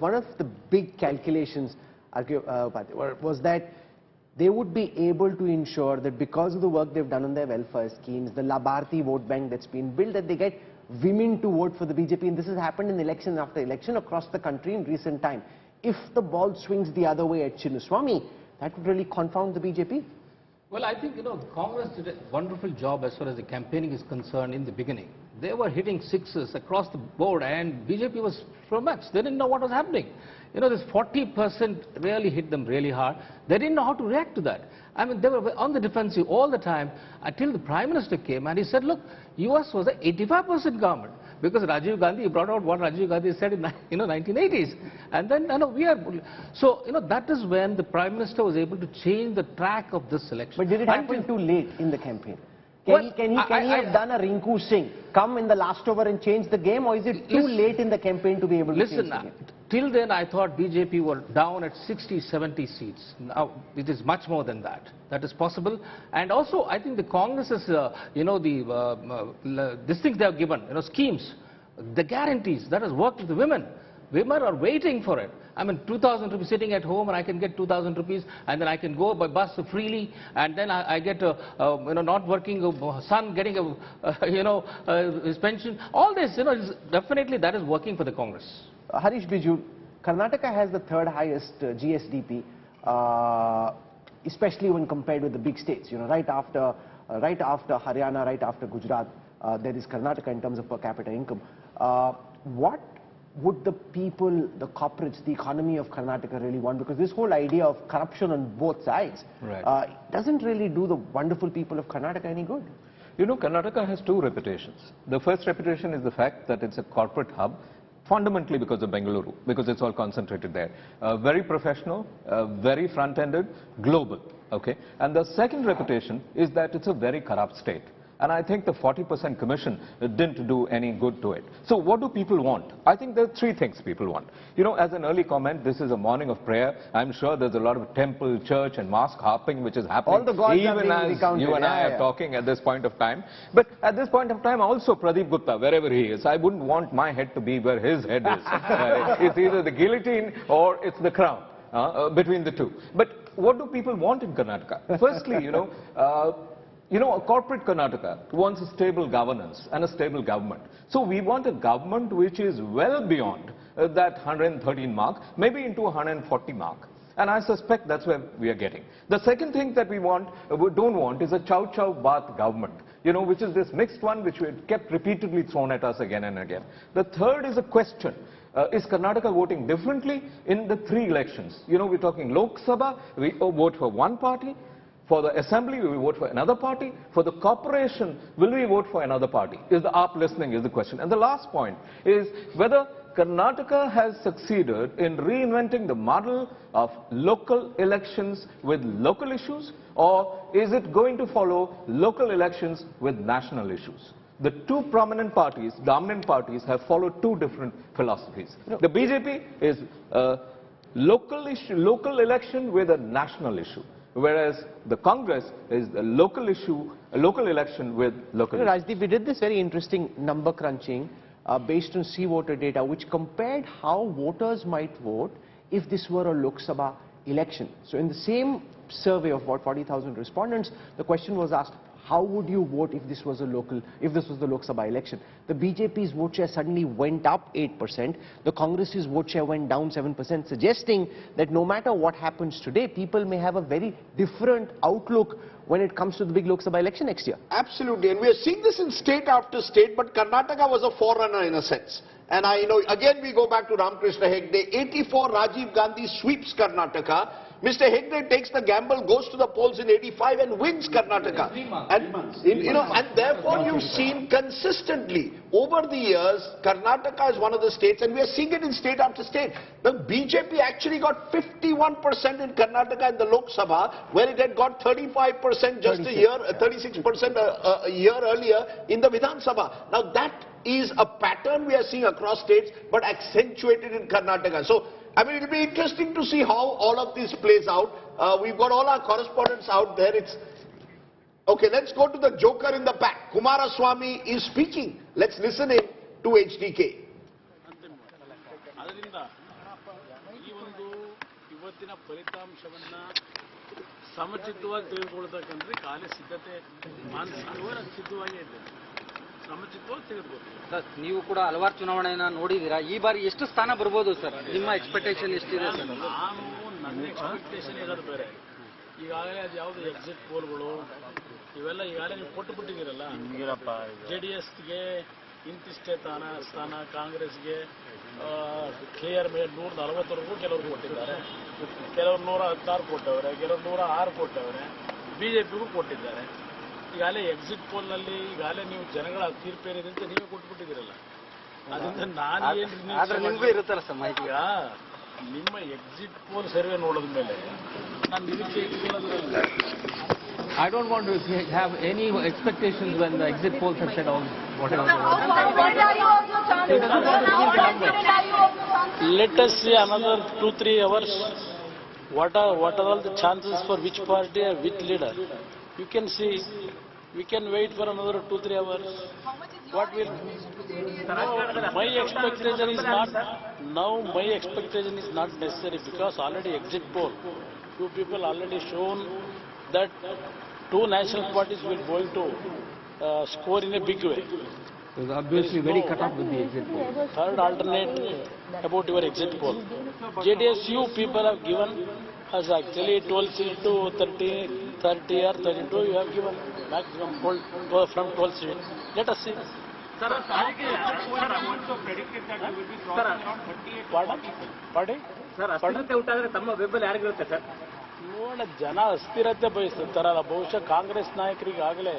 one of the big calculations was that they would be able to ensure that because of the work they've done on their welfare schemes, the Labharti vote bank that's been built, that they get women to vote for the BJP. And this has happened in election after election across the country in recent time. If the ball swings the other way at Chinnaswamy, that would really confound the BJP. Well, I think, Congress did a wonderful job as far as the campaigning is concerned in the beginning. They were hitting sixes across the board and BJP was flummoxed. They didn't know what was happening. This 40% really hit them really hard. They didn't know how to react to that. I mean, they were on the defensive all the time until the Prime Minister came and he said, look, US was an 85% government. Because Rajiv Gandhi brought out what Rajiv Gandhi said in 1980s. And then, so, that is when the Prime Minister was able to change the track of this election. But did it happen too late in the campaign? Can he have done a Rinku Singh, come in the last over and change the game, or is it too late in the campaign to be able to change the game? Till then I thought BJP were down at 60, 70 seats. Now it is much more than that. That is possible. And also I think the Congress is, these things they have given, schemes, the guarantees, that has worked with the women. Women are waiting for it. I mean, 2,000 rupees sitting at home and I can get 2,000 rupees and then I can go by bus freely and then I get not working son getting his pension. All this, definitely that is working for the Congress. Harish Biju, Karnataka has the third highest GSDP, especially when compared with the big states. Right after Haryana, right after Gujarat, there is Karnataka in terms of per capita income. What would the people, the corporates, the economy of Karnataka really want? Because this whole idea of corruption on both sides doesn't really do the wonderful people of Karnataka any good. Karnataka has two reputations. The first reputation is the fact that it's a corporate hub, fundamentally because of Bengaluru, because it's all concentrated there. Very professional, very front-ended, global. Okay? And the second reputation is that it's a very corrupt state. And I think the 40% commission didn't do any good to it. So what do people want? I think there are three things people want. As an early comment, this is a morning of prayer. I'm sure there's a lot of temple, church and mosque hopping which is happening. All the gods even are being recounted. You and I are talking at this point of time. But at this point of time also Pradeep Gupta, wherever he is, I wouldn't want my head to be where his head is. It's either the guillotine or it's the crown, between the two. But what do people want in Karnataka? Firstly, a corporate Karnataka wants a stable governance and a stable government. So we want a government which is well beyond that 113 mark, maybe into 140 mark. And I suspect that's where we are getting. The second thing that we don't want is a chow chow bath government, which is this mixed one which we kept repeatedly thrown at us again and again. The third is a question. Is Karnataka voting differently in the three elections? We're talking Lok Sabha, we vote for one party. For the assembly, will we vote for another party? For the corporation, will we vote for another party? Is the AAP listening is the question. And the last point is whether Karnataka has succeeded in reinventing the model of local elections with local issues, or is it going to follow local elections with national issues? The two prominent parties, dominant parties, have followed two different philosophies. The BJP is a local election with a national issue, whereas the Congress is a local issue, a local election with local issue. Rajdeep, we did this very interesting number crunching based on C-voter data, which compared how voters might vote if this were a Lok Sabha election. So in the same survey of about 40,000 respondents, the question was asked, how would you vote if this was the Lok Sabha election? The BJP's vote share suddenly went up 8%. The Congress's vote share went down 7%, suggesting that no matter what happens today, people may have a very different outlook when it comes to the big Lok Sabha election next year. Absolutely, and we are seeing this in state after state, but Karnataka was a forerunner in a sense. And again we go back to Ramakrishna Hegde. 84 Rajiv Gandhi sweeps Karnataka. Mr. Hegde takes the gamble, goes to the polls in 85 and wins Karnataka. And therefore you've seen consistently over the years, Karnataka is one of the states, and we are seeing it in state after state. The BJP actually got 51% in Karnataka in the Lok Sabha, where it had got 35% just a year, 36% a year earlier in the Vidhan Sabha. Now that is a pattern we are seeing across states, but accentuated in Karnataka. So it will be interesting to see how all of this plays out. We've got all our correspondents out there. Okay, let's go to the joker in the pack. Kumaraswamy is speaking. Let's listen in to HDK. ಈ ಒಂದು ಇವತ್ತಿನ ಫಲಿತಾಂಶವನ್ನ ಸಮಚಿತ್ತವಾಗಿ ತೆಗೆದುಕೊಳ್ತಕ್ಕಂದ್ರೆ ಕಾಲೇ ಸಿದ್ಧತೆ ಮಾನಸಿಕವಾಗಿ ಸಿದ್ಧವಾಗೇ ಇದ್ದೇನೆ. ಸಮಚಿತ್ತವಾಗಿ ತೆಗೆದುಕೊಳ್ತೀವಿ. Sir, ನೀವು ಕೂಡ ಹಲವಾರು ಚುನಾವಣೆಯನ್ನ ನೋಡಿದ್ದೀರಾ. ಈ ಬಾರಿ ಎಷ್ಟು ಸ್ಥಾನ ಬರ್ಬೋದು ಸರ್? ನಿಮ್ಮ ಎಕ್ಸ್ಪೆಕ್ಟೇಷನ್ ಎಷ್ಟಿದೆ ಸರ್? ನನ್ನ ಎಕ್ಸ್ಪೆಕ್ಟೇಷನ್ ಇರೋದು ಬೇರೆ. ಈಗಾಗಲೇ ಅದು ಯಾವುದು ಎಕ್ಸಿಟ್ ಪೋಲ್ಗಳು ಇವೆಲ್ಲ ಈಗಾಗಲೇ ನೀವು ಕೊಟ್ಟು ಬಿಟ್ಟಿದ್ದೀರಲ್ಲ. JDSಗೆ ಇಂತಿಷ್ಟೇ ಸ್ಥಾನ, ಕಾಂಗ್ರೆಸ್ಗೆ ಕ್ಲಿಯರ್ ಮೇಲೆ 140ವರೆಗೂ ಕೆಲವರು ಕೊಟ್ಟಿದ್ದಾರೆ, ಕೆಲವರು 116 ಕೊಟ್ಟವ್ರೆ, ಕೆಲವರು 106 ಕೊಟ್ಟವ್ರೆ, BJPಗೂ ಕೊಟ್ಟಿದ್ದಾರೆ. ಈಗಾಗಲೇ ಎಕ್ಸಿಟ್ ಪೋಲ್ನಲ್ಲಿ ಈಗಾಗಲೇ ನೀವು ಜನಗಳ ತೀರ್ಪೇನಿದೆ ಅಂತ ನೀವೇ ಕೊಟ್ಬಿಟ್ಟಿದ್ದೀರಲ್ಲ. ಅದರಿಂದ ನಿಮಗೂ ಇರುತ್ತಲ್ಲ ಸರ್ ಮಾಹಿತಿ? ನಿಮ್ಮ ಎಕ್ಸಿಟ್ ಪೋಲ್ ಸರ್ವೆ ನೋಡಿದ ಮೇಲೆ ನಾನು ನಿರೀಕ್ಷೆ ಇಟ್ಕೊಳ್ಳೋದಿಲ್ಲ. I don't want to have any expectations when the exit polls have said all whatever. Let us see another 2-3 hours. What are all the chances for which party or which leader? You can see. We can wait for another 2-3 hours. What will? My expectation is not now. My expectation is not necessary because already exit poll. Two people already shown that two national parties will going to score in a big way. It was obviously very cut off with the exit poll. Third alternate about your exit poll. JDSU people have given us actually 12 seats to 30 or 32. You have given maximum from 12 seats. Let us see. Sir, also predicted that you will be crossing around 38. Pardon? Sir, ಅಸ್ಥಿರತೆ ಉಂಟಾದ್ರೆ ತಮ್ಮ ಬೆಂಬಲ ಯಾರಿಗಿರುತ್ತೆ sir? ನೋಡ, ಜನ ಅಸ್ಥಿರತೆ ಬಯಸ್ತಿರ್ತಾರಲ್ಲ. ಬಹುಶಃ ಕಾಂಗ್ರೆಸ್ ನಾಯಕರಿಗಾಗಲೇ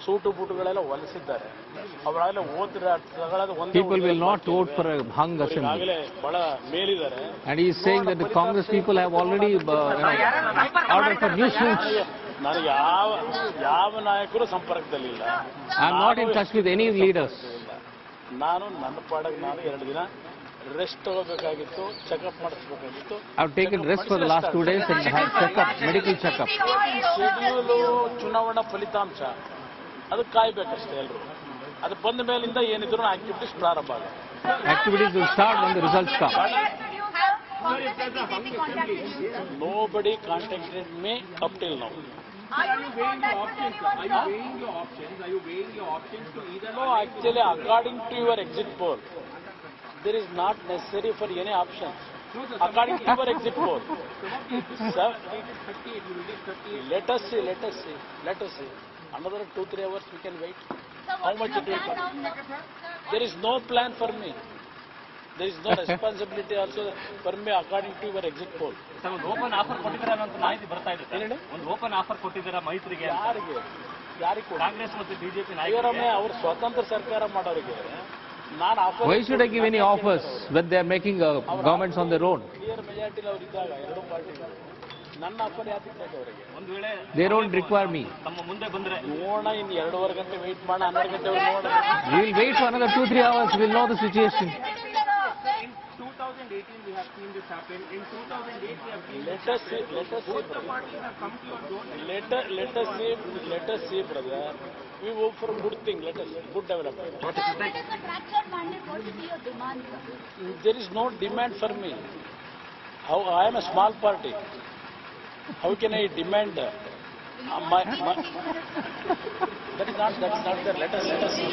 suit ಬೂಟುಗಳೆಲ್ಲ ಹೊಲಿಸಿದ್ದಾರೆ. ಅವರಾಗಲೇ People will not vote for a hung assembly. ಆಗಲೇ ಬಹಳ ಮೇಲಿದ್ದಾರೆ. And he is saying that the Congress people have already ordered for new suits. ನನಗೆ ಯಾವ ನಾಯಕರು ಸಂಪರ್ಕದಲ್ಲಿಲ್ಲ. I am not in touch with any leaders. ನಾನು ನನ್ನ ಪಾಡಕ್ಕೆ ನಾನು 2 ದಿನ ರೆಸ್ಟ್ ತಗೋಬೇಕಾಗಿತ್ತು, ಚೆಕಪ್ ಮಾಡಿಸ್ಬೇಕಾಗಿತ್ತು. I have taken rest for the last 2 days and had checkup, medical checkup. Schedule ಚುನಾವಣಾ ಫಲಿತಾಂಶ ಅದಕ್ಕೆ ಕಾಯ್ಬೇಕಷ್ಟೇ ಎಲ್ಲರೂ. ಅದು ಬಂದ ಮೇಲಿಂದ ಏನಿದ್ರು ಆಕ್ಟಿವಿಟೀಸ್ ಪ್ರಾರಂಭ ಆಗುತ್ತೆ. Activities will start when the results come. Nobody contacted me up till now. Are you weighing your options? Are you weighing your options? Are you weighing your options to either? No, actually, according to your exit poll, there is not necessary for any option. According to your exit poll, sir, let us see. Another 2-3 hours we can wait. How much it will cost? There is no plan for me. There is no responsibility also for me according to your exit poll. Sir, ಒಂದು open offer ಕೊಟ್ಟಿದ್ದಾರೆ ಅಂತ ಮಾಹಿತಿ ಬರ್ತಾ ಇದೆ sir. ಒಂದು open offer ಕೊಟ್ಟಿದ್ದಾರೆ ಮೈತ್ರಿಗೆ. ಯಾರಿಗೆ? ಕಾಂಗ್ರೆಸ್ ಮತ್ತು ಬಿಜೆಪಿ ನಾಯಕರೇ ಅವರು ಸ್ವತಂತ್ರ ಸರ್ಕಾರ ಮಾಡೋರಿಗೆ ನಾನು offer. Why should I give any offers when they are making governments on their own? Clear majority ಅವರು ಇದ್ದಾಗ ಎರಡು ಪಾರ್ಟಿಗಳು ನನ್ನ ಆಫರ್ ಯಾಕೆ ಬೇಕು ಅವರಿಗೆ? ಒಂದು ವೇಳೆ They don't require me. ತಮ್ಮ ಮುಂದೆ ಬಂದ್ರೆ ನೋಡೋಣ, ಇನ್ನು 2.5 ಗಂಟೆ ವೆಯ್ಟ್ ಮಾಡೋಣ, 12 ಗಂಟೆವರೆಗೆ ನೋಡೋಣ. We will wait for another 2-3 hours. We will know the situation. In 2018 we have seen this happen. In 2008 we have seen Let us see. both the parties have come to your door. Let us see, brother. We hope for good thing. Let us see good development. What is the fractured mandate? What is your demand? There is no demand for me. How I am a small party. How can I demand? That is not there. Let us see.